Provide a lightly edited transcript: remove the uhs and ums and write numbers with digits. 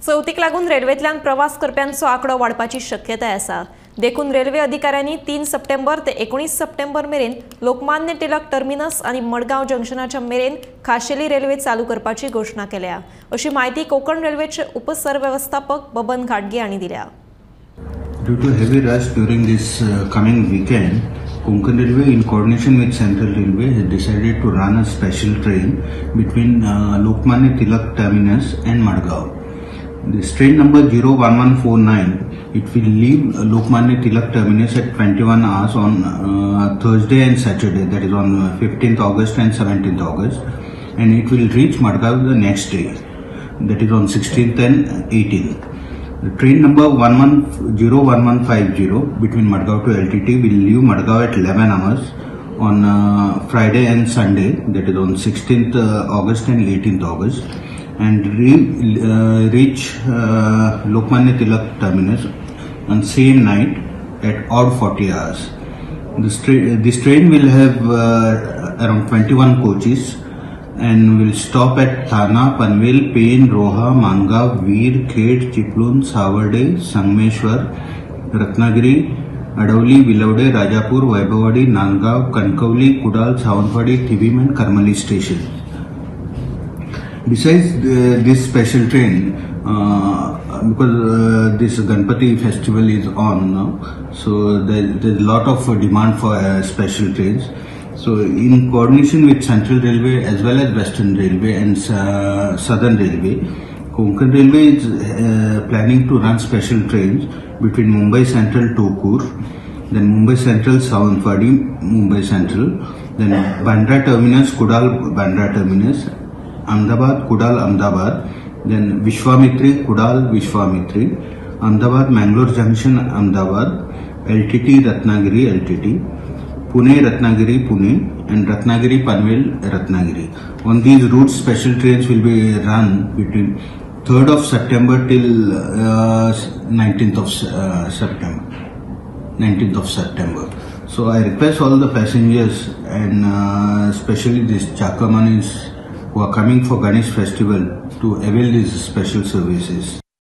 चवथीक लागून रेल्वेंतल्यान प्रवास करप्यांचो आंकडो वाडपाची शक्यताय आसा। देखून रेल्वे अधिकाऱ्यांनी 3 सप्टेंबर ते 19 सप्टेंबर मेरेन लोकमान्य टिळक टर्मिनस आणि मडगांव जंक्शनाच्या मेरेन खाशेली रेल्वे चालू करपाची घोषणा केल्या, अशी माहिती कोकण रेल्वेचे उपसरव्यवस्थापक बबन घाटगे हांणी दिल्या। Due to heavy rush during this coming weekend, Konkan Railway, in coordination with Central Railway, has decided to run a special train between Lokmanya Tilak Terminus and Madgaon. This train number 01149, it will leave Lokmanya Tilak Terminus at 21 hours on Thursday and Saturday, that is on 15th August and 17th August, and it will reach Madgaon the next day, that is on 16th and 18th. The train number 1150 between Madgaon to LTT will leave Madgaon at 11 hours on Friday and Sunday, that is on 16th August and 18th August, and reach Lokmanya Tilak Terminus on same night at odd 40 hours. This train will have around 21 coaches and will stop at Thana, Panvel, Pen, Roha, Mangav, Veer, Khed, Chiplun, Savarde, Sangmeshwar, Ratnagiri, Adavli, Vilavde, Rajapur, Vaibhavadi, Nandgaon, Kankavli, Kudal, Savantwadi, Thivim and Karmali station. Besides this special train, because this Ganpati festival is on now, so there's a lot of demand for special trains. So in coordination with Central Railway as well as Western Railway and Southern Railway, Konkan Railway is planning to run special trains between Mumbai Central Tokur, then Mumbai Central Savantwadi, Mumbai Central, then Bandra Terminus, Kudal Bandra Terminus, Ahmedabad, Kudal Ahmedabad, then Vishwamitri, Kudal Vishwamitri, Ahmedabad Mangalore Junction Ahmedabad, LTT Ratnagiri LTT, Pune Ratnagiri Pune, and Ratnagiri Panvel Ratnagiri. On these routes, special trains will be run between 3rd of September till 19th of September. 19th of September. So I request all the passengers and especially these Chakamanis who are coming for Ganesh festival to avail these special services.